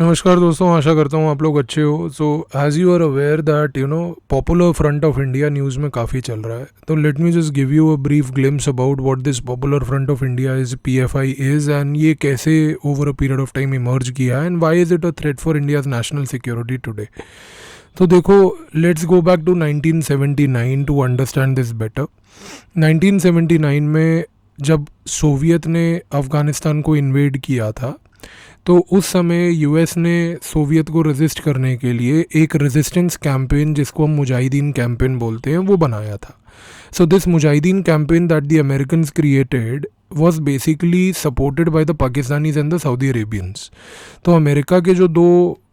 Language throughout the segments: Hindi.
नमस्कार दोस्तों, आशा करता हूँ आप लोग अच्छे हो। So as you are aware that popular front of India news में काफ़ी चल रहा है, तो let me just give you a brief glimpse about what this popular front of India is, PFI is, and ये कैसे over a period of time emerge किया है, and why is it a threat for India's national security today. तो देखो, let's go back to 1979 to understand this better. 1979 में जब सोवियत ने अफ़गानिस्तान को इन्वेड किया था, तो उस समय यूएस ने सोवियत को रेजिस्ट करने के लिए एक रेजिस्टेंस कैंपेन, जिसको हम मुजाहिदीन कैंपेन बोलते हैं, वो बनाया था। So this Mujahideen campaign that the Americans created was basically supported by the Pakistanis and the Saudi Arabians। तो अमेरिका के जो दो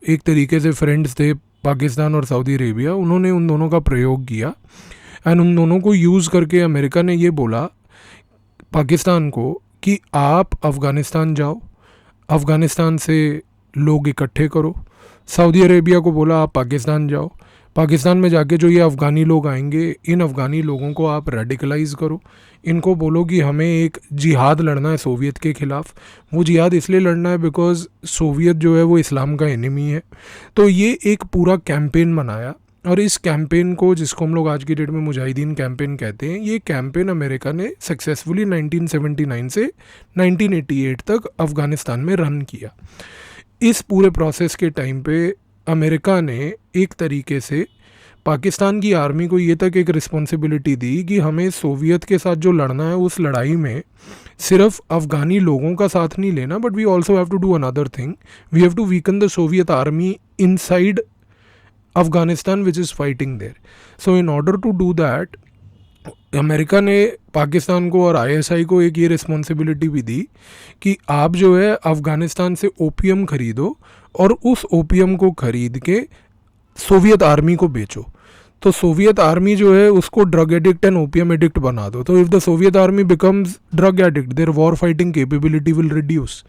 एक तरीके से फ्रेंड्स थे, पाकिस्तान और सऊदी अरेबिया, उन्होंने उन दोनों का प्रयोग किया एंड उन दोनों को यूज़ करके अमेरिका ने ये बोला पाकिस्तान को कि आप अफ़गानिस्तान जाओ, अफ़गानिस्तान से लोग इकट्ठे करो। सऊदी अरेबिया को बोला आप पाकिस्तान जाओ, पाकिस्तान में जाके जो ये अफ़गानी लोग आएंगे, इन अफ़गानी लोगों को आप रेडिकलाइज़ करो, इनको बोलो कि हमें एक जिहाद लड़ना है सोवियत के ख़िलाफ़। वो जिहाद इसलिए लड़ना है बिकॉज़ सोवियत जो है वो इस्लाम का एनिमी है। तो ये एक पूरा कैंपेन बनाया, और इस कैंपेन को, जिसको हम लोग आज की डेट में मुजाहिदीन कैंपेन कहते हैं, ये कैंपेन अमेरिका ने सक्सेसफुली 1979 से 1988 तक अफ़गानिस्तान में रन किया। इस पूरे प्रोसेस के टाइम पे अमेरिका ने एक तरीके से पाकिस्तान की आर्मी को ये तक एक रिस्पॉन्सिबिलिटी दी कि हमें सोवियत के साथ जो लड़ना है, उस लड़ाई में सिर्फ अफ़गानी लोगों का साथ नहीं लेना, but we also have to do another thing. We have to weaken the Soviet army inside Afghanistan which is fighting there. So in order to do that, America ने पाकिस्तान को और आईएसआई को एक ये रिस्पॉन्सिबिलिटी भी दी कि आप जो है अफ़गानिस्तान से ओपीएम खरीदो और उस ओपीएम को खरीद के सोवियत आर्मी को बेचो। तो सोवियत आर्मी जो है उसको drug addict and opium addict बना दो। तो if the Soviet army becomes drug addict, their war fighting capability will reduce.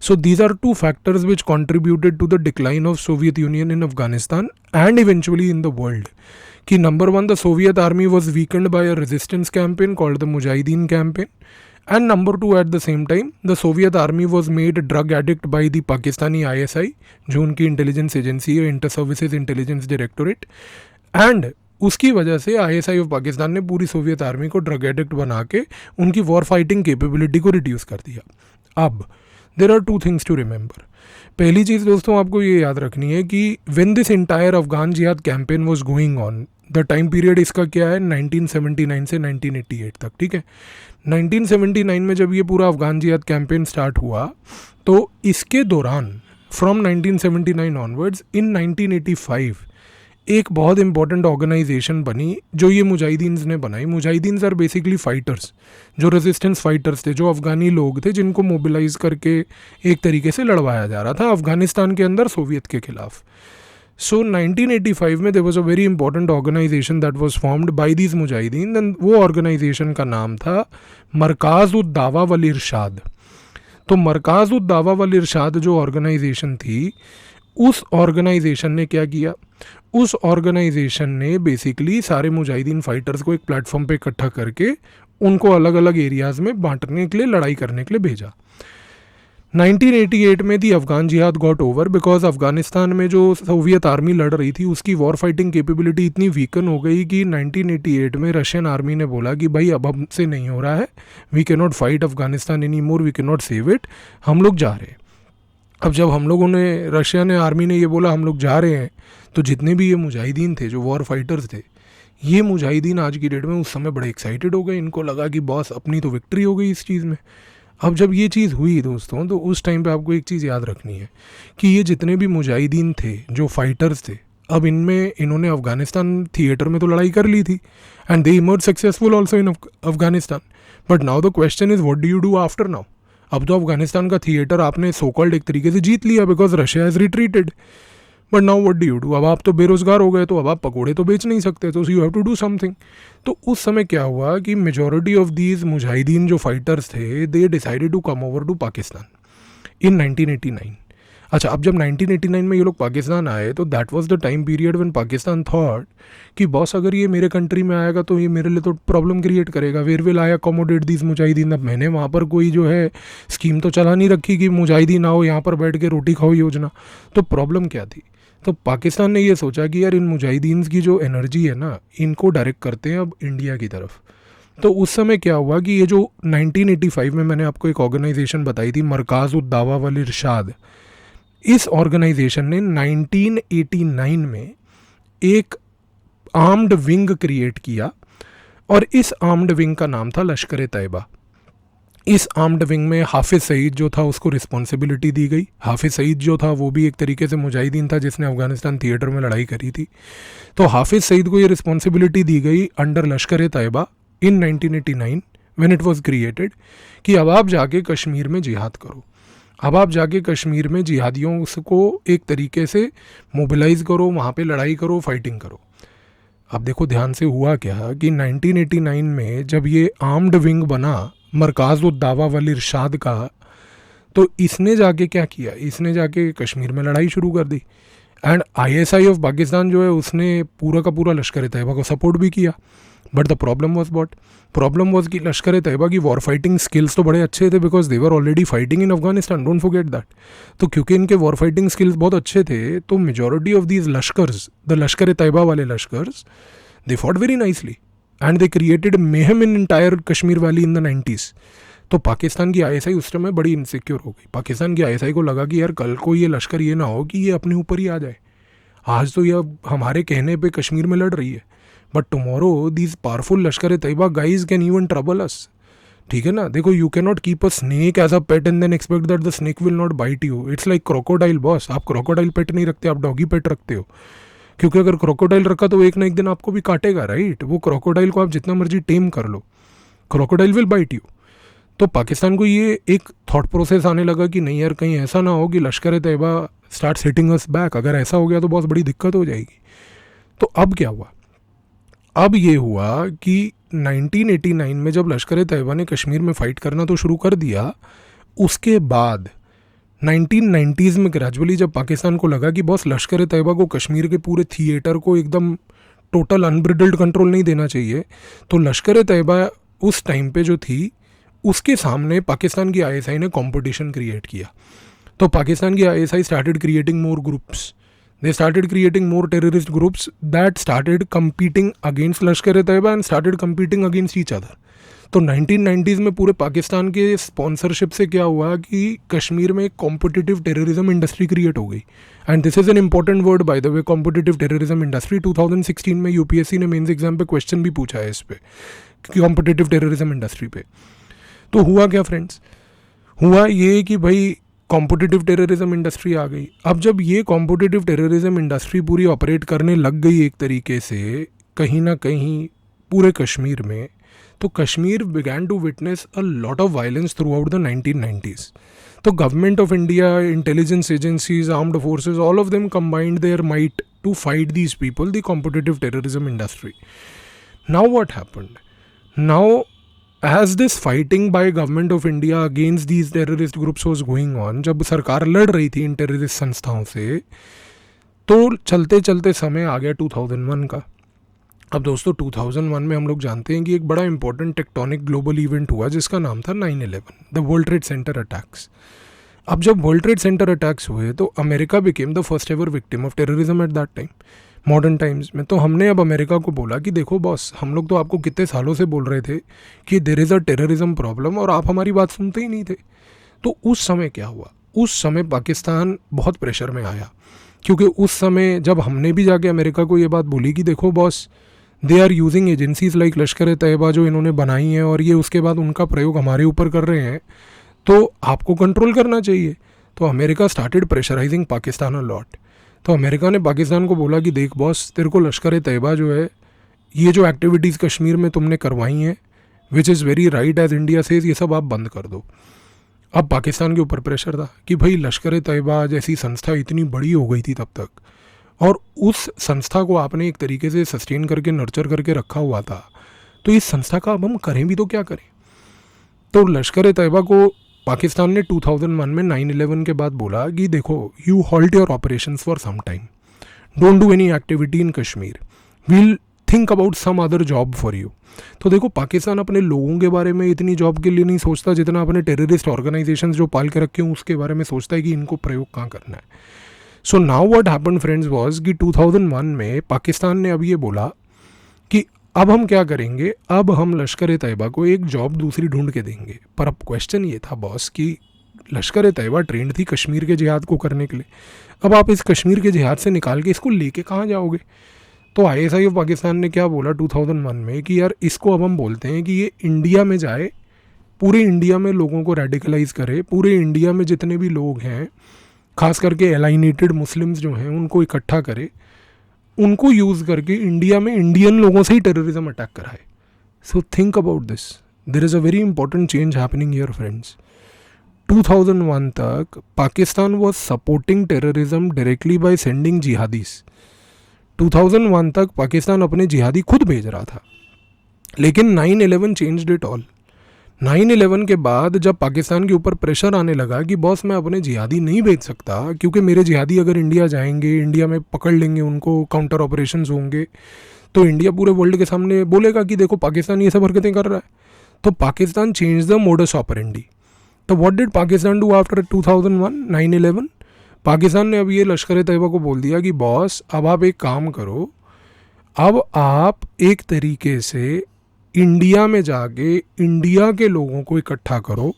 So these are two factors which contributed to the decline of Soviet Union in Afghanistan and eventually in the world. कि number one, the Soviet army was weakened by a resistance campaign called the Mujahideen campaign, and number two, at the same time, the Soviet army was made drug addict by the Pakistani ISI, जो उनकी इंटेलिजेंस एजेंसी है, inter services intelligence directorate, and उसकी वजह से आईएसआई ऑफ पाकिस्तान ने पूरी सोवियत आर्मी को ड्रग एडिक्ट बना के उनकी वॉर फाइटिंग कैपेबिलिटी को रिड्यूस कर दिया। अब there are two things to remember. पहली चीज़ दोस्तों आपको ये याद रखनी है कि व्हेन दिस इंटायर अफगान जिहाद campaign was going on, the time period इसका क्या है, 1979 से 1988 तक, ठीक है। 1979 में जब ये पूरा अफगान जिहाद कैंपेन स्टार्ट हुआ, तो इसके दौरान फ्रॉम 1979 ऑनवर्ड्स इन 1985 एक बहुत इंपॉर्टेंट ऑर्गेनाइजेशन बनी जो ये मुजाहिदीन्स ने बनाई। मुजाहिदीन्स आर बेसिकली फाइटर्स, जो रेजिस्टेंस फाइटर्स थे, जो अफ़गानी लोग थे जिनको मोबिलाइज करके एक तरीके से लड़वाया जा रहा था अफ़गानिस्तान के अंदर सोवियत के खिलाफ। सो 1985 में there was a very important organisation that was formed by these mujahideen, and वो ऑर्गेनाइजेशन का नाम था मरकाज़ उद दावा वल इरशाद। तो मरकाज़ उद दावा वल इरशाद जो ऑर्गेनाइजेशन थी, उस ऑर्गेनाइजेशन ने क्या किया, उस ऑर्गेनाइजेशन ने बेसिकली सारे मुजाहिदीन फाइटर्स को एक प्लेटफॉर्म पे इकट्ठा करके उनको अलग अलग एरियाज़ में बांटने के लिए, लड़ाई करने के लिए भेजा। 1988 में दी अफगान जिहाद गॉट ओवर बिकॉज अफगानिस्तान में जो सोवियत आर्मी लड़ रही थी उसकी वॉर फाइटिंग कैपेबिलिटी इतनी वीकन हो गई कि 1988 में रशियन आर्मी ने बोला कि भाई अब हमसे नहीं हो रहा है, we can not fight Afghanistan any more, we can not save it, हम लोग जा रहे हैं। अब जब हम लोगों ने, रशिया ने, आर्मी ने ये बोला हम लोग जा रहे हैं, तो जितने भी ये मुजाहिदीन थे, जो वॉर फाइटर्स थे, ये मुजाहिदीन आज की डेट में उस समय बड़े एक्साइटेड हो गए। इनको लगा कि बॉस अपनी तो विक्ट्री हो गई इस चीज़ में। अब जब ये चीज़ हुई दोस्तों, तो उस टाइम पे आपको एक चीज़ याद रखनी है कि ये जितने भी मुजाहिदीन थे, जो फाइटर्स थे, अब इनमें इन्होंने अफगानिस्तान थिएटर में तो लड़ाई कर ली थी, and they emerge successful also in Afghanistan. But now the question is what do you do after now. अब तो अफगानिस्तान का थिएटर आपने सो कॉल्ड एक तरीके से जीत लिया because Russia is retreated, but now what do you do. अब आप तो बेरोजगार हो गए, तो अब आप पकोड़े तो बेच नहीं सकते, तो you have to do something. तो उस समय क्या हुआ कि मेजॉरिटी ऑफ दीज मुजाहिदीन जो फाइटर्स थे, they decided to come over to Pakistan in 1989। अच्छा, अब जब 1989 में ये लोग पाकिस्तान आए तो that was the time period when Pakistan thought कि बॉस अगर ये मेरे कंट्री में आएगा तो ये मेरे लिए तो प्रॉब्लम क्रिएट करेगा, where will I accommodate these mujahideen. अब मैंने वहाँ पर कोई जो है स्कीम तो चला नहीं रखी कि मुजाहिदीन आओ यहाँ पर बैठ के रोटी खाओ योजना। तो प्रॉब्लम क्या थी? तो पाकिस्तान ने ये सोचा कि यार इन मुजाहिदीन की जो एनर्जी है ना, इनको डायरेक्ट करते हैं अब इंडिया की तरफ। तो उस समय क्या हुआ कि ये जो 1985 में मैंने आपको एक ऑर्गेनाइजेशन बताई थी, मरकाज़ उद दावा वल इरशाद, इस ऑर्गेनाइजेशन ने 1989 में एक आर्म्ड विंग क्रिएट किया और इस आर्म्ड विंग का नाम था लश्कर ए तैयबा। इस आर्म्ड विंग में हाफिज़ सईद जो था उसको रिस्पॉन्सिबिलिटी दी गई। हाफिज़ सईद जो था वो भी एक तरीके से मुजाहिदीन था जिसने अफगानिस्तान थिएटर में लड़ाई करी थी। तो हाफिज़ सईद को ये रिस्पॉन्सिबिलिटी दी गई under Lashkar e Taiba in 1989 when it was created कि अब आप जाके कश्मीर में जिहाद करो, अब आप जाके कश्मीर में जिहादियों को एक तरीके से मोबिलाइज करो, वहाँ पे लड़ाई करो, फाइटिंग करो। अब देखो ध्यान से हुआ क्या कि 1989 में जब ये आर्म्ड विंग बना मरकाज़ उद दावा वल इरशाद का, तो इसने जाके क्या किया, इसने जाके कश्मीर में लड़ाई शुरू कर दी। एंड आईएसआई ऑफ पाकिस्तान जो है उसने पूरा का पूरा लश्कर ए तैयबा को सपोर्ट भी किया। बट द प्रॉब्लम वॉज कि लश्कर ए तैयबा की वॉर फाइटिंग स्किल्स तो बड़े अच्छे थे because they were already fighting in Afghanistan, don't forget that. तो क्योंकि इनके वॉर फाइटिंग स्किल्स बहुत अच्छे थे तो majority of these Lashkars, the Lashkar e Taiba वाले Lashkars, they fought very nicely and they created mayhem in entire Kashmir valley in the 90s। तो पाकिस्तान की आईएसआई उस समय बड़ी इनसिक्योर हो गई। पाकिस्तान की आईएसआई को लगा कि यार कल को ये लश्कर ये ना हो कि ये अपने ऊपर ही आ जाए। आज तो ये हमारे कहने पे कश्मीर में लड़ रही है, but tomorrow these powerful Lashkar e Taiba guys can even trouble us. ठीक है ना? देखो, you can not keep a snake as a pet and then expect that the snake will not bite you. It's like crocodile boss. आप क्रोकोडाइल पेट नहीं रखते, आप डॉगी पेट रखते हो, क्योंकि अगर क्रोकोडाइल रखा तो एक ना एक दिन आपको भी काटेगा, राइट? वो क्रोकोडाइल को आप जितना मर्जी टेम कर लो, क्रोकोडाइल विल बाइट यू। तो पाकिस्तान को ये एक थॉट प्रोसेस आने लगा कि नहीं यार, कहीं ऐसा ना हो कि Lashkar e Taiba start hitting us back. अगर ऐसा हो गया तो बहुत बड़ी दिक्कत हो जाएगी। तो अब क्या हुआ? अब ये हुआ कि 1989 में जब लश्कर ए तैयबा ने कश्मीर में फ़ाइट करना तो शुरू कर दिया, उसके बाद 1990s में ग्रेजुअली जब पाकिस्तान को लगा कि बॉस लश्कर ए तैयबा को कश्मीर के पूरे थिएटर को एकदम टोटल अनब्रिडल्ड कंट्रोल नहीं देना चाहिए, तो लश्कर ए तैयबा उस टाइम पे जो थी उसके सामने पाकिस्तान की आईएसआई ने कंपटीशन क्रिएट किया। तो पाकिस्तान की ISI started creating more groups, they started creating more terrorist groups that started competing against Lashkar e Taiba and started competing against each other। तो 1990s में पूरे पाकिस्तान के स्पॉन्सरशिप से क्या हुआ कि कश्मीर में एक कॉम्पिटिटिव टेररिज्म इंडस्ट्री क्रिएट हो गई। And this is an important word by the way, competitive terrorism industry. 2016 में यूपीएससी ने मेंस एग्जाम पे क्वेश्चन भी पूछा है इस पे, कॉम्पिटिटिव टेररिज्म इंडस्ट्री पे। तो हुआ क्या फ्रेंड्स? हुआ ये कि भाई कॉम्पिटिटिव टेररिज्म इंडस्ट्री आ गई। अब जब ये कॉम्पिटिटिव टेररिज्म इंडस्ट्री पूरी ऑपरेट करने लग गई एक तरीके से कहीं ना कहीं पूरे कश्मीर में, तो Kashmir began to witness a lot of violence throughout the 1990s। तो government of India, intelligence agencies, armed forces, all of them combined their might to fight these people, the competitive terrorism industry. Now what happened? Now as this fighting by government of India against these terrorist groups was going on, जब सरकार लड़ रही थी इन टेररिस्ट संस्थाओं से, तो चलते चलते समय आ गया 2001 का। अब दोस्तों 2001 में हम लोग जानते हैं कि एक बड़ा इंपॉर्टेंट टेक्टोनिक ग्लोबल इवेंट हुआ जिसका नाम था 9/11, the world trade centre attacks. अब जब वर्ल्ड ट्रेड सेंटर अटैक्स हुए तो America became the first ever victim of terrorism at that time, modern times में। तो हमने अब अमेरिका को बोला कि देखो बॉस, हम लोग तो आपको कितने सालों से बोल रहे थे कि there is a terrorism problem और आप हमारी बात सुनते ही नहीं थे। तो उस समय क्या हुआ? उस समय पाकिस्तान बहुत प्रेशर में आया, क्योंकि उस समय जब हमने भी जाके अमेरिका को ये बात बोली कि देखो boss, they are using agencies like Lashkar e Taiba जो इन्होंने बनाई हैं और ये उसके बाद उनका प्रयोग हमारे ऊपर कर रहे हैं, तो आपको कंट्रोल करना चाहिए। तो America started pressurising Pakistan a lot. तो अमेरिका ने पाकिस्तान को बोला कि देख बॉस, तेरे को लश्कर ए तैयबा जो है, ये जो एक्टिविटीज़ कश्मीर में तुमने करवाई हैं, which is very right as India says, ये सब आप बंद कर दो। अब पाकिस्तान के ऊपर प्रेशर था कि भाई लश्कर ए तैयबा जैसी संस्था इतनी बड़ी हो गई थी तब तक, और उस संस्था को आपने एक तरीके से सस्टेन करके नर्चर करके रखा हुआ था, तो इस संस्था का अब हम करें भी तो क्या करें। तो लश्कर ए तैयबा को पाकिस्तान ने 2001 में 9/11 के बाद बोला कि देखो, you halt your operations for some time, don't do any activity in Kashmir, we'll think about some other job for you. तो देखो, पाकिस्तान अपने लोगों के बारे में इतनी जॉब के लिए नहीं सोचता जितना अपने टेररिस्ट ऑर्गेनाइजेशंस जो पाल के रखे हैं उसके बारे में सोचता है कि इनको प्रयोग कहाँ करना है। So now what happened friends was कि 2001 में पाकिस्तान ने अब ये बोला कि अब हम क्या करेंगे, अब हम लश्कर ए तैयबा को एक जॉब दूसरी ढूंढ के देंगे। पर अब क्वेश्चन ये था बॉस कि लश्कर ए तैयबा ट्रेंड थी कश्मीर के जिहाद को करने के लिए, अब आप इस कश्मीर के जिहाद से निकाल के इसको लेके कहाँ जाओगे। तो ISI ऑफ पाकिस्तान ने क्या बोला 2001 में कि यार इसको अब हम बोलते हैं कि ये इंडिया में जाए, पूरे इंडिया में लोगों को रेडिकलाइज करे, पूरे इंडिया में जितने भी लोग हैं खास करके एलाइनेटेड मुस्लिम्स जो हैं उनको इकट्ठा करे, उनको यूज़ करके इंडिया में इंडियन लोगों से ही टेररिज्म अटैक कराए। So think about this, there is a very important change happening here friends. 2001 तक Pakistan was supporting terrorism directly by sending jihadis. 2001 तक पाकिस्तान अपने जिहादी खुद भेज रहा था, लेकिन 9/11 चेंज्ड इट ऑल। 9/11 के बाद जब पाकिस्तान के ऊपर प्रेशर आने लगा कि बॉस मैं अपने जिहादी नहीं भेज सकता क्योंकि मेरे जिहादी अगर इंडिया जाएंगे, इंडिया में पकड़ लेंगे उनको, काउंटर ऑपरेशंस होंगे, तो इंडिया पूरे वर्ल्ड के सामने बोलेगा कि देखो पाकिस्तान ये सब हरकतें कर रहा है। तो Pakistan change the modus operandi. तो what did Pakistan do after 2001 9/11? Pakistan ने अब ये लश्कर ए तैयबा को बोल दिया कि बॉस अब आप एक काम करो, अब आप एक तरीके से इंडिया में जाके इंडिया के लोगों को इकट्ठा करो,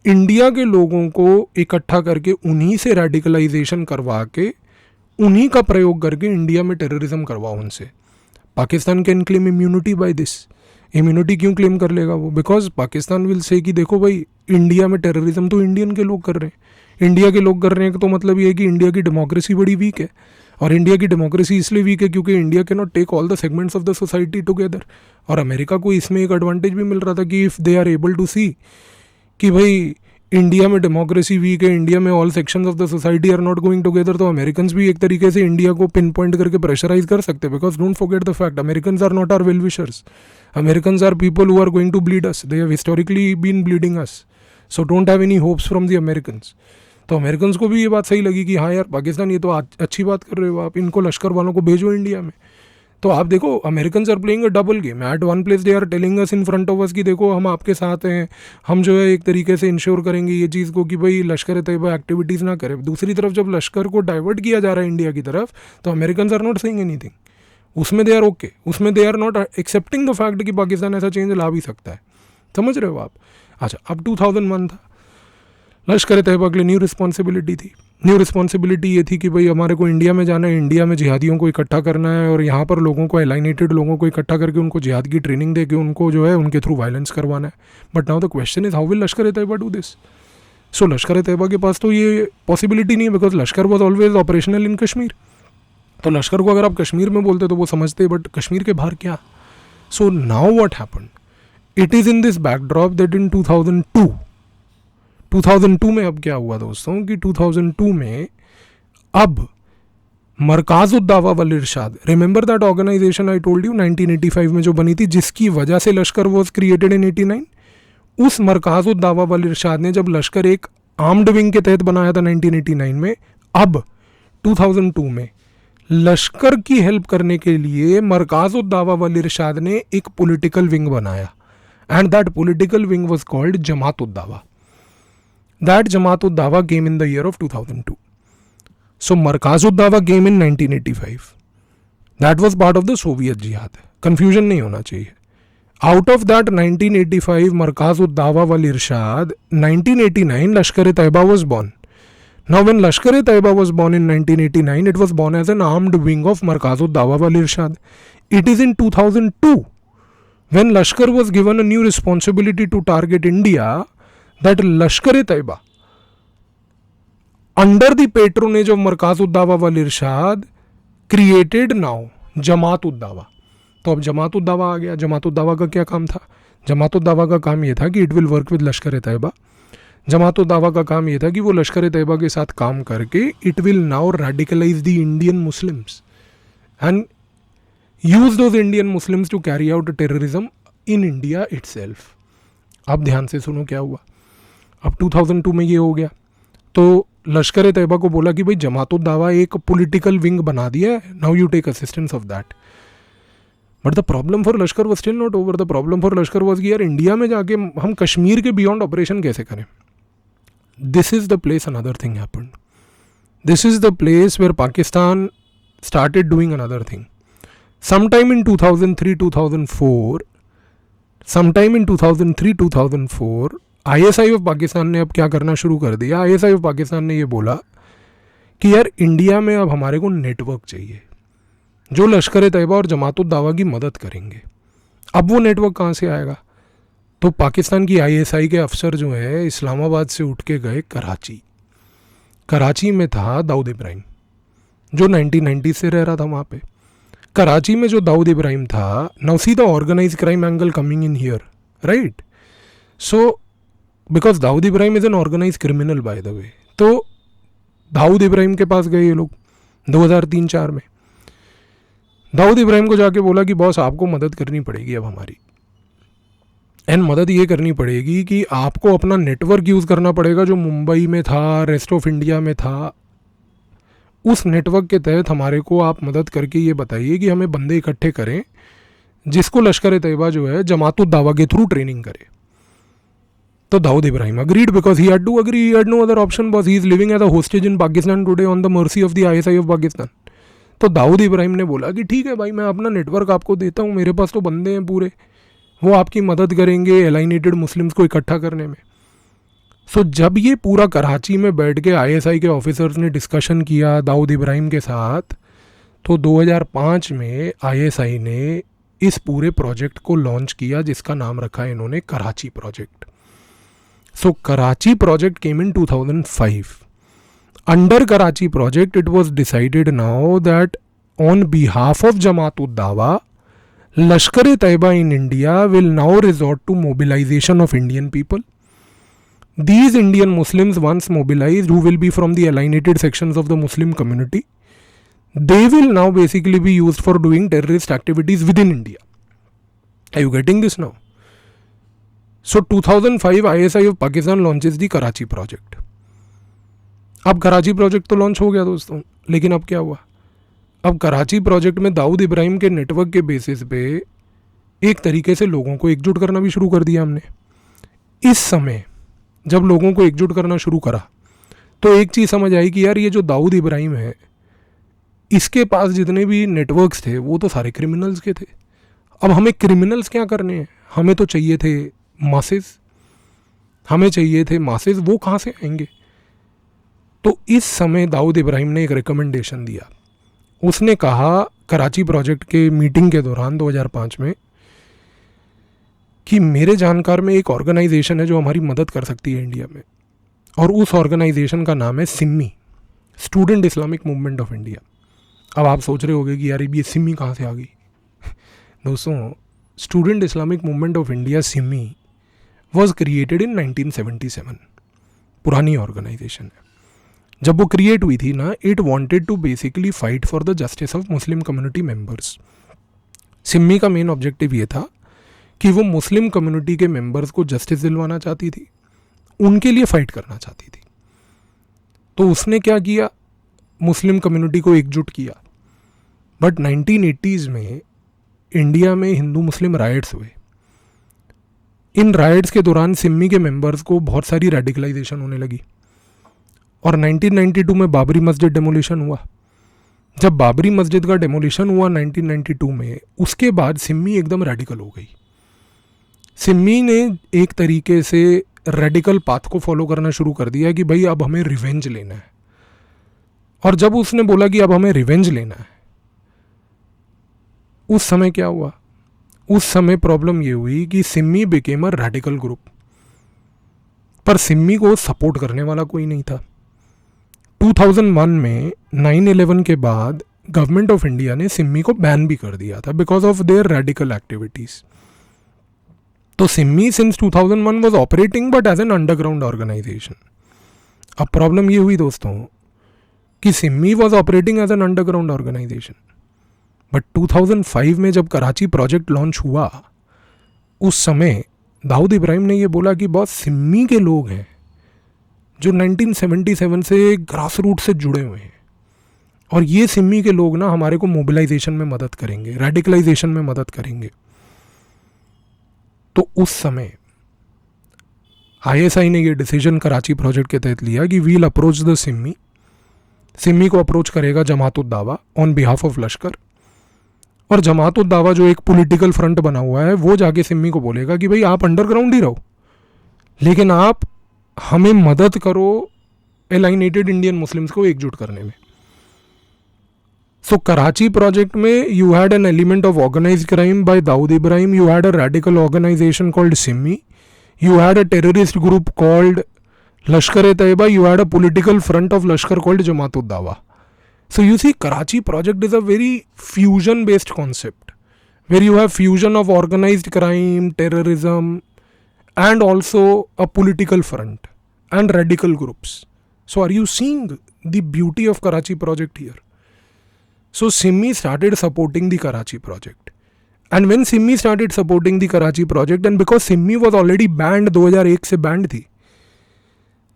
इंडिया के लोगों को इकट्ठा करके उन्हीं से रेडिकलाइजेशन करवा के उन्हीं का प्रयोग करके इंडिया में टेररिज्म करवाओ उनसे। Pakistan can claim immunity by this. Immunity क्यों क्लेम कर लेगा वो? बिकॉज पाकिस्तान विल से कि देखो भाई, इंडिया में टेररिज्म तो इंडियन के लोग कर रहे हैं, इंडिया के लोग कर रहे हैं, तो मतलब ये है कि इंडिया की डेमोक्रेसी बड़ी वीक है। और इंडिया की डेमोक्रेसी इसलिए वीक है क्योंकि India can not take all the segments of the society together. और अमेरिका को इसमें एक एडवांटेज भी मिल रहा था कि if they are able to see कि भाई इंडिया में डेमोक्रेसी वीक है, इंडिया में all sections of the society are not going together, तो अमेरिकन भी एक तरीके से इंडिया को पिन पॉइंट करके प्रेशराइज कर सकते हैं। Because don't forget the fact, American are not are well wishers, American are people who are going to bleed us, they have historically been bleeding us, so don't have any hopes from the American. तो अमेरिकन को भी ये बात सही लगी कि हाँ यार पाकिस्तान ये तो अच्छी बात कर रहे हो आप, इनको लश्कर वालों को भेजो इंडिया में। तो आप देखो, American are playing a double game. At one place they are telling us in front of us कि देखो हम आपके साथ हैं, हम जो है एक तरीके से इंश्योर करेंगे ये चीज़ को कि भाई लश्कर तैयबा एक्टिविटीज़ ना करे। दूसरी तरफ जब लश्कर को डाइवर्ट किया जा रहा है इंडिया की तरफ, तो American are not saying anything, उसमें दे आर ओके, उसमें they are not accepting the fact कि पाकिस्तान ऐसा चेंज ला भी सकता है। समझ रहे हो आप? अच्छा, अब 2001 था, लश्कर तैयबा के लिए न्यू रिस्पॉन्सिबिलिटी थी। न्यू रिस्पॉन्सिबिलिटी ये थी कि भाई हमारे को इंडिया में जाना है, इंडिया में जिहादियों को इकट्ठा करना है और यहाँ पर लोगों को, एलाइनेटेड लोगों को इकट्ठा करके उनको जिहाद की ट्रेनिंग दे के उनको जो है उनके थ्रू वायलेंस करवाना है। But now the question is how will Lashkar Taiba do this? सो लश्कर तैयबा के पास तो ये पॉसिबिलिटी नहीं है, because Lashkar was always operational in Kashmir. तो लश्कर को अगर आप कश्मीर में बोलते तो वो समझते, बट कश्मीर के बाहर क्या? So now what happened? It is in this backdrop that in 2002 में अब क्या हुआ दोस्तों कि 2002 में अब Markazuddawa wal Irshad, remember that organization I told you 1985 में जो बनी थी, जिसकी वजह से लश्कर वॉज क्रिएटेड इन 89। उस मरकाज़ुद्दावा वल इरशाद ने जब लश्कर एक आर्म्ड विंग के तहत बनाया था 1989 में, अब 2002 में लश्कर की हेल्प करने के लिए मरकाज़ुद्दावा वल इरशाद ने एक पॉलिटिकल विंग बनाया, and that political wing was called Jamaat ud Dawa. That Jamaat-ud-Dawa came in the year of 2002. So Markaz-ud-Dawa came in 1985. That was part of the Soviet jihad. Confusion नहीं होना चाहिए. Out of that 1985 Markaz-ud-Dawa wal Irshad, 1989 Lashkar-e-Taiba was born. Now when Lashkar-e-Taiba was born in 1989, it was born as an armed wing of Markaz-ud-Dawa wal Irshad. It is in 2002 when Lashkar was given a new responsibility to target India, that Lashkar-e-Taiba, under the patronage of Markaz-ud-Dawa wal Irshad, created now Jamaat-ud-Dawa. तो अब जमात-उद-दावा आ गया। जमात-उद-दावा का क्या काम था? जमात-उद-दावा का काम ये था कि it will work with Lashkar e Taiba. Jamaat ud Dawa का काम ये था कि वो लश्कर-ए-तैयबा के साथ काम करके it will now radicalise the Indian Muslims and use those Indian Muslims to carry out terrorism in India itself. अब ध्यान से सुनो क्या हुआ। अब 2002 में ये हो गया, तो लश्कर तैयबा को बोला कि भाई जमात दावा एक पॉलिटिकल विंग बना दिया है, now you take assistance of that. But the problem for Lashkar was still not over. The problem for Lashkar was कि यार इंडिया में जाके हम कश्मीर के बियॉन्ड ऑपरेशन कैसे करें। This is the place another thing happened. This is the place where Pakistan started doing another thing. Sometime in 2003-2004, ISI of Pakistan ने अब क्या करना शुरू कर दिया। ISI ऑफ पाकिस्तान ने ये बोला कि यार इंडिया में अब हमारे को नेटवर्क चाहिए जो लश्कर तैयबा और जमात दावा की मदद करेंगे। अब वो नेटवर्क कहाँ से आएगा? तो पाकिस्तान की ISI के अफसर जो है इस्लामाबाद से उठ के गए कराची। कराची में था दाऊद इब्राहिम जो 1990 से रह रहा था वहाँ पे। कराची में जो दाऊद इब्राहिम था, now see the organise crime angle coming in here, right? So because Dawood Ibrahim is an organise criminal by the way, तो दाऊद इब्राहिम के पास गए ये लोग 2003-04 में। दाऊद इब्राहिम को जाके बोला कि बॉस आपको मदद करनी पड़ेगी अब हमारी, एंड मदद ये करनी पड़ेगी कि आपको अपना नेटवर्क यूज़ करना पड़ेगा जो मुंबई में था, रेस्ट ऑफ इंडिया में था। उस नेटवर्क के तहत हमारे को आप मदद करके ये बताइए कि हमें बंदे इकट्ठे करें जिसको लश्कर तैयबा जो है जमात दावा के थ्रू ट्रेनिंग करे। तो Dawood Ibrahim agreed because he had to agree, he had no other option, boss he is living as a hostage in Pakistan today on the mercy of the ISI of Pakistan. तो दाऊद इब्राहिम ने बोला कि ठीक है भाई, मैं अपना नेटवर्क आपको देता हूँ, मेरे पास तो बंदे हैं पूरे, वो आपकी मदद करेंगे एलाइनेटेड मुस्लिम्स को इकट्ठा करने में। सो जब ये पूरा कराची में बैठ के ISI के ऑफिसर्स ने डिस्कशन किया दाऊद इब्राहिम के साथ, तो 2005 में ISI ने इस पूरे प्रोजेक्ट को लॉन्च किया जिसका नाम रखा है इन्होंने Karachi project. So Karachi project came in 2005। Under Karachi project it was decided now that on behalf of Jamaat Dawa Lashkar Taiba in India will now resort to mobilization of Indian people. These Indian Muslims, once mobilized, who will be from the alienated sections of the Muslim community, they will now basically be used for doing terrorist activities within India. Are you getting this now? So 2005 ISI of Pakistan launches the Karachi project. अब कराची प्रोजेक्ट तो लॉन्च हो गया दोस्तों, लेकिन अब क्या हुआ? अब कराची प्रोजेक्ट में दाऊद इब्राहिम के नेटवर्क के बेसिस पे एक तरीके से लोगों को एकजुट करना भी शुरू कर दिया हमने। इस समय जब लोगों को एकजुट करना शुरू करा तो एक चीज़ समझ आई कि यार ये जो दाऊद इब्राहिम है इसके पास जितने भी नेटवर्क्स थे वो तो सारे क्रिमिनल्स के थे। अब हमें क्रिमिनल्स क्या करने हैं? हमें तो चाहिए थे मासेस, वो कहाँ से आएंगे? तो इस समय दाऊद इब्राहिम ने एक रिकमेंडेशन दिया। उसने कहा कराची प्रोजेक्ट के मीटिंग के दौरान 2005 में कि मेरे जानकार में एक ऑर्गेनाइजेशन है जो हमारी मदद कर सकती है इंडिया में, और उस ऑर्गेनाइजेशन का नाम है Simmi, student Islamic movement of India. अब आप सोच रहे होंगे कि यार ये सिम्मी कहाँ से आ गई? दोस्तों, student Islamic movement of India Simmi was created in 1977। पुरानी ऑर्गेनाइजेशन है। जब वो क्रिएट हुई थी ना, it wanted to basically fight for the justice of Muslim community members. SIMI का मेन ऑब्जेक्टिव ये था कि वो मुस्लिम कम्युनिटी के मेंबर्स को जस्टिस दिलवाना चाहती थी, उनके लिए फाइट करना चाहती थी। तो उसने क्या किया? मुस्लिम कम्युनिटी को एकजुट किया। बट 1980s में इंडिया में हिंदू मुस्लिम राइट्स हुए। इन राइट्स के दौरान सिम्मी के मेंबर्स को बहुत सारी रेडिकलाइजेशन होने लगी, और 1992 में बाबरी मस्जिद डेमोलिशन हुआ। जब बाबरी मस्जिद का डेमोलिशन हुआ 1992 में, उसके बाद सिम्मी एकदम रेडिकल हो गई। सिम्मी ने एक तरीके से रेडिकल पाथ को फॉलो करना शुरू कर दिया कि भाई अब हमें रिवेंज लेना है। और जब उसने बोला कि अब हमें रिवेंज लेना है, उस समय क्या हुआ? उस समय प्रॉब्लम ये हुई कि Simmi became a radical group, पर सिम्मी को सपोर्ट करने वाला कोई नहीं था। 2001 में 9/11 के बाद गवर्नमेंट ऑफ इंडिया ने सिम्मी को बैन भी कर दिया था because of their radical activities. तो SIMI since 2001 was operating but as an underground organization. अब प्रॉब्लम ये हुई दोस्तों कि SIMI was operating as an underground organization, but 2005 में जब कराची प्रोजेक्ट लॉन्च हुआ, उस समय दाऊद इब्राहिम ने ये बोला कि बॉस सिम्मी के लोग हैं, जो 1977 से ग्रास रूट से जुड़े हुए हैं। और ये सिमी के लोग ना हमारे को मोबिलाइजेशन में मदद करेंगे, रेडिकलाइजेशन में मदद करेंगे। तो उस समय आईएसआई ने ये डिसीजन कराची प्रोजेक्ट के तहत लिया कि we'll approach the SIMI. SIMI को अप्रोच करेगा जमात उद दावा ऑन बिहाफ ऑफ लश्कर, और जमात उद दावा जो एक पॉलिटिकल फ्रंट बना हुआ है वो जाके सिमी को बोलेगा कि भाई आप अंडरग्राउंड ही रहो, लेकिन आप हमें मदद करो एलाइनेटेड इंडियन मुस्लिम्स को एकजुट करने में। सो कराची प्रोजेक्ट में you had an element of organised crime by Dawood Ibrahim, you had a radical organisation called SIMI, you had a terrorist group called Lashkar-e-Taiba, you had a political front of Lashkar called Jamaat-ud-Dawa. So you see, Karachi project is a very fusion-based concept, where you have fusion of organized crime, terrorism, and also a political front and radical groups. So are you seeing the beauty of Karachi project here? So Simi started supporting the Karachi project. And when Simi started supporting the Karachi project, and because Simi was already banned, 2001 से banned थी,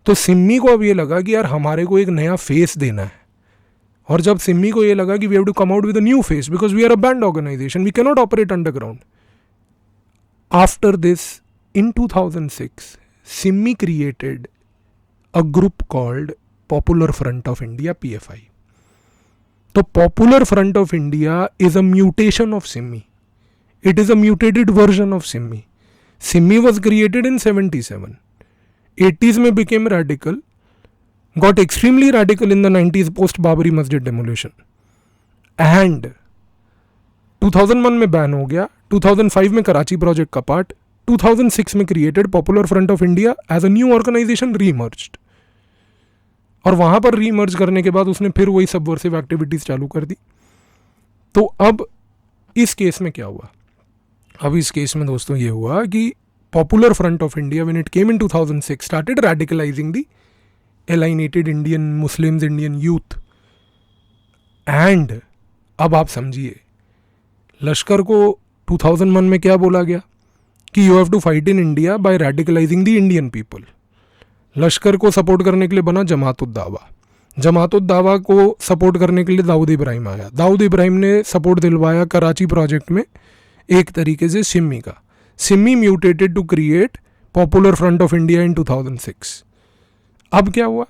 तो सिमी को अब ये लगा कि यार हमारे को एक नया फेस देना है। और जब सिमी को ये लगा कि we have to come out with a new face because we are a banned organisation, we can not operate underground. After this in 2006 SIMI created a group called Popular front of India, PFI. तो Popular front of India is a mutation of SIMI. It is a mutated version of Simi. Simi was created in 77. 80s में became radical, got extremely radical in the 90s post Babri Masjid demolition. And 2001 में बैन हो गया, 2005 में कराची प्रोजेक्ट का पार्ट, 2006 में created Popular front of India as a new organization remerged. और वहाँ पर रीमर्ज करने के बाद उसने फिर वही सबवर्सिव एक्टिविटीज़ चालू कर दी. तो अब इस केस में क्या हुआ? अब इस केस में दोस्तों ये हुआ कि Popular front of India when it came in 2006 started radicalising the alienated Indian Muslims, Indian youth. And अब आप समझिए, लश्कर को 2001 में क्या बोला गया कि you have to fight in India by radicalising the Indian people. Lashkar को सपोर्ट करने के लिए बना जमात उद दावा. जमात उद दावा को सपोर्ट करने के लिए दाऊद इब्राहिम आया. दाऊद इब्राहिम ने सपोर्ट दिलवाया कराची प्रोजेक्ट में एक तरीके से सिमी का. SIMI mutated to create Popular front of India in 2006. अब क्या हुआ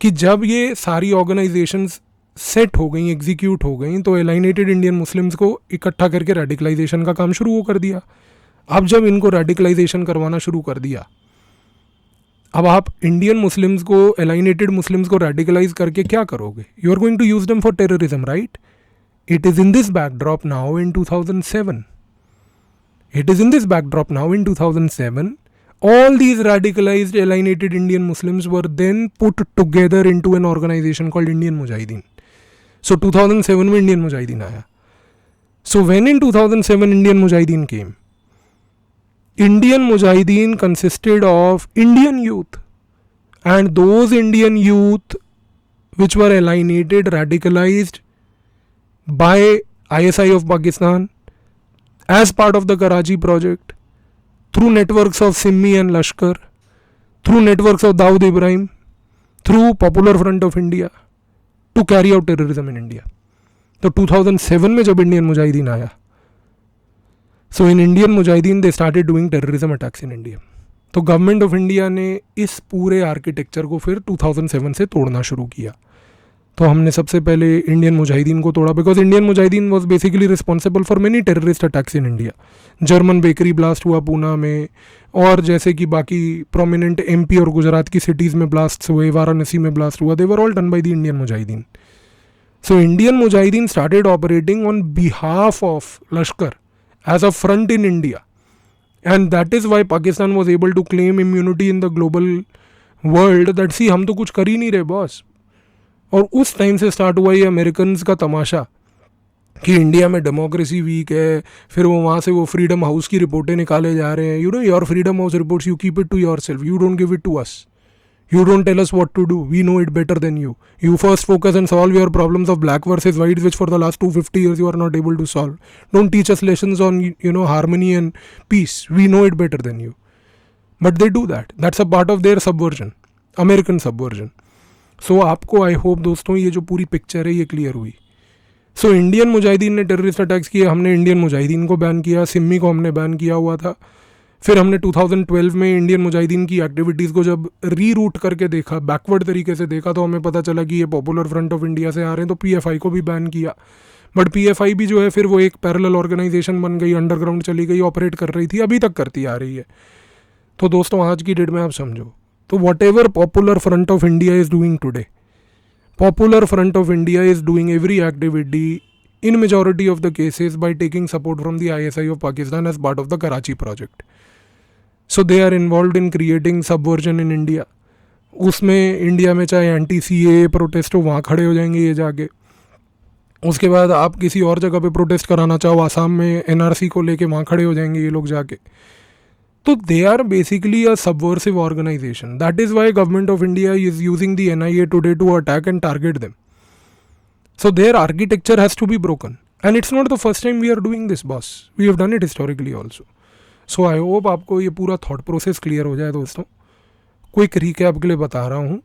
कि जब ये सारी ऑर्गेनाइजेशंस सेट हो गई, एग्जीक्यूट हो गई, तो एलाइनेटेड इंडियन मुस्लिम्स को इकट्ठा करके रेडिकलाइजेशन का काम शुरू कर दिया. अब जब इनको रेडिकलाइजेशन करवाना शुरू कर दिया, अब आप इंडियन मुस्लिम्स को, एलाइनेटेड मुस्लिम्स को रेडिकलाइज करके क्या करोगे? You are going to use them for terrorism, right? It is in this backdrop now in 2007. It is in this backdrop now in 2007. All these radicalized, alienated Indian Muslims were then put together into an organization called Indian Mujahideen. So 2007 में Indian Mujahideen आया. So when in 2007 Indian Mujahideen came, Indian Mujahideen consisted of Indian youth. And those Indian youth which were alienated, radicalized by ISI of Pakistan as part of the Karachi project, through networks of Simi and Lashkar, through networks of Dawood Ibrahim, through Popular Front of India, to carry out terrorism in India. तो 2007 में जब इंडियन मुजाहिदीन आया, so in Indian Mujahideen they started doing terrorism attacks in India. तो गवर्नमेंट ऑफ इंडिया ने इस पूरे आर्किटेक्चर को फिर 2007 से तोड़ना शुरू किया. तो हमने सबसे पहले इंडियन मुजाहिदीन को तोड़ा, because Indian Mujahideen was basically responsible for many terrorist attacks in India. German bakery blast हुआ पूना में, और जैसे कि बाकी प्रोमिनेंट एमपी और गुजरात की सिटीज़ में ब्लास्ट हुए, वाराणसी में ब्लास्ट हुआ, they were all done by the Indian Mujahideen. So Indian Mujahideen started operating on behalf of Lashkar as a front in India, and that is why Pakistan was able to claim immunity in the global world that see हम तो कुछ कर ही नहीं रहे बॉस. और उस टाइम से स्टार्ट हुआ ये अमेरिकन का तमाशा कि इंडिया में डेमोक्रेसी वीक है. फिर वो वहाँ से वो फ्रीडम हाउस की रिपोर्टें निकाले जा रहे हैं. You know your Freedom House reports, you keep it to yourself, you don't give it to us. You don't tell us what to do. We know it better than you. You first focus and solve your problems of black versus white, which for the last 250 years you are not able to solve. Don't teach us lessons on, harmony and peace. We know it better than you. But they do that. That's a part of their subversion. American subversion. So आपको आई होप दोस्तों ये जो पूरी पिक्चर है ये क्लियर हुई। सो इंडियन मुजाहिदीन ने टेररिस्ट अटैक्स किए, हमने इंडियन मुजाहिदीन को बैन किया, सिमी को हमने बैन किया हुआ था। फिर हमने 2012 में इंडियन मुजाहिदीन की एक्टिविटीज़ को जब रीरूट करके देखा, बैकवर्ड तरीके से देखा, तो हमें पता चला कि ये पॉपुलर फ्रंट ऑफ इंडिया से आ रहे हैं, तो पीएफआई को भी बैन किया। बट पीएफआई भी जो है फिर वो एक पैरेलल ऑर्गेनाइजेशन बन गई, अंडरग्राउंड चली गई, ऑपरेट कर रही थी, अभी तक करती आ रही है। तो दोस्तों आज की डेट में आप समझो, तो what ever popular front of India is doing today, popular front of India is doing every activity in majority of the cases by taking support from the ISI of Pakistan as part of the Karachi project. So they are involved in creating subversion in India. उसमें इंडिया में चाहे एंटी CAA प्रोटेस्ट हो वहाँ खड़े हो जाएंगे ये जाके। उसके बाद आप किसी और जगह पे प्रोटेस्ट कराना चाहो, आसाम में NRC को लेके वहाँ खड़े हो जाएंगे ये लोग जाके। तो they are basically a subversive organisation. That is why government of India is using the NIA today to attack and target them. So their architecture has to be broken, and it's not the first time we are doing this, boss. We have done it historically also. So I hope आपको ये पूरा thought process clear हो जाए दोस्तों। क्विक रिकैप के लिए बता रहा हूँ।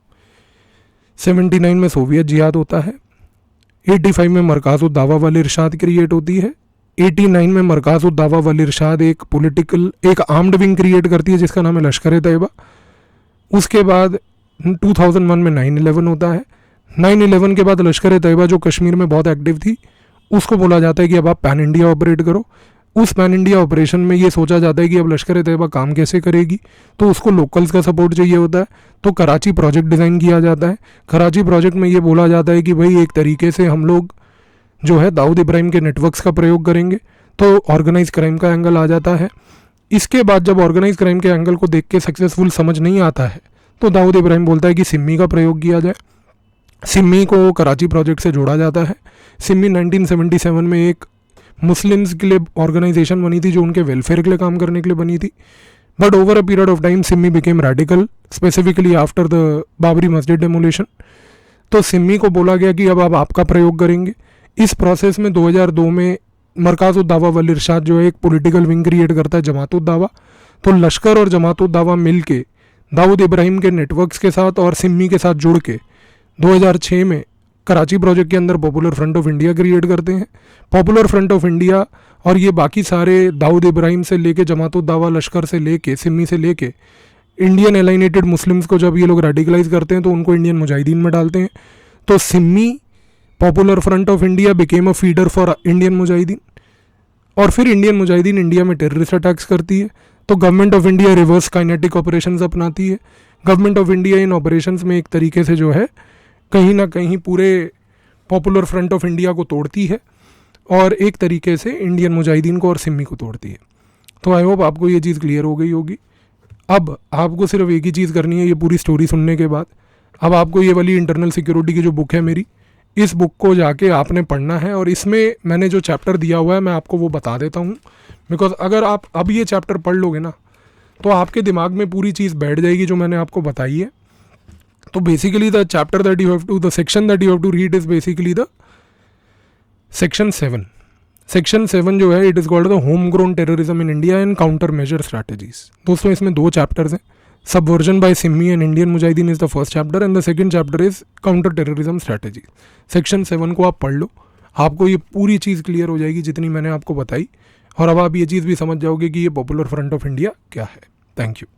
79 में सोवियत जिहाद होता है, 85 में मरकाज़-उद-दावा वल इरशाद क्रिएट होती है, 89 में मरकाज़-उद-दावा वल इरशाद एक आर्म्ड विंग क्रिएट करती है जिसका नाम है लश्कर-ए-तैयबा। उसके बाद 2001 में 9/11 होता है। 9/11 के बाद लश्कर-ए-तैयबा जो कश्मीर में बहुत एक्टिव थी, उसको बोला जाता है कि अब आप पैन इंडिया ऑपरेट करो। उस पैन इंडिया ऑपरेशन में ये सोचा जाता है कि अब लश्कर-ए-तैयबा काम कैसे करेगी, तो उसको लोकल्स का सपोर्ट चाहिए होता है। तो कराची प्रोजेक्ट डिज़ाइन किया जाता है। कराची प्रोजेक्ट में ये बोला जाता है कि भाई एक तरीके से हम लोग जो है दाऊद इब्राहिम के नेटवर्क्स का प्रयोग करेंगे, तो ऑर्गेनाइज क्राइम का एंगल आ जाता है। इसके बाद जब ऑर्गेनाइज क्राइम के एंगल को देख के सक्सेसफुल समझ नहीं आता है, तो दाऊद इब्राहिम बोलता है कि सिमी का प्रयोग किया जाए। सिमी को कराची प्रोजेक्ट से जोड़ा जाता है। सिमी 1977 में एक मुस्लिम्स के लिए ऑर्गेनाइजेशन बनी थी जो उनके वेलफेयर के लिए काम करने के लिए बनी थी। But over a period of time Simi became radical, specifically after the Babri मस्जिद डेमोलेशन। तो सिमी को बोला गया कि अब आप आपका प्रयोग करेंगे। इस प्रोसेस में 2002 में मरकाज़-उद-दावा वल इरशाद जो है एक पॉलिटिकल विंग क्रिएट करता है, जमात-उद-दावा। तो लश्कर और जमात-उद-दावा मिल के दाऊद इब्राहिम के नेटवर्क्स के साथ और सिमी के साथ जुड़ के 2006 में कराची प्रोजेक्ट के अंदर popular front of India create करते हैं। पॉपुलर फ्रंट ऑफ इंडिया और ये बाकी सारे दाऊद इब्राहिम से लेके जमात-उद-दावा, लश्कर से लेके, सिमी से लेके इंडियन एलाइनेटेड मुस्लिम्स को जब ये लोग रेडिकलाइज करते हैं तो उनको इंडियन मुजाहिदीन में डालते हैं। तो Simi popular front of India became a feeder for Indian Mujahideen, और फिर इंडियन मुजाहिदीन इंडिया में टेररिस्ट अटैक्स करती है। तो government of India reverse kinetic operations अपनाती है। Government of India in operations में एक तरीके से जो है कहीं ना कहीं पूरे पॉपुलर फ्रंट ऑफ इंडिया को तोड़ती है और एक तरीके से इंडियन मुजाहिदीन को और सिमी को तोड़ती है। तो आई होप आपको ये चीज़ क्लियर हो गई होगी। अब आपको सिर्फ एक ही चीज़ करनी है ये पूरी स्टोरी सुनने के बाद। अब आपको ये वाली इंटरनल सिक्योरिटी की जो बुक है मेरी, इस बुक को जाके आपने पढ़ना है, और इसमें मैंने जो चैप्टर दिया हुआ है मैं आपको वो बता देता हूँ। बिकॉज अगर आप अब ये चैप्टर पढ़ लोगे ना तो आपके दिमाग में पूरी चीज़ बैठ जाएगी जो मैंने आपको बताई है। तो basically the chapter that you have to, the section that you have to read is basically the section 7। Section 7 जो है it is called the home grown terrorism in India and countermeasure strategies. दोस्तों इसमें 2 चैप्टर्स हैं। Subversion by SIMI and Indian Mujahideen is the first chapter and the second chapter is counter terrorism strategy. Section 7 को आप पढ़ लो, आपको ये पूरी चीज़ क्लियर हो जाएगी जितनी मैंने आपको बताई, और अब आप ये चीज़ भी समझ जाओगे कि ये पॉपुलर फ्रंट ऑफ इंडिया क्या है। Thank you.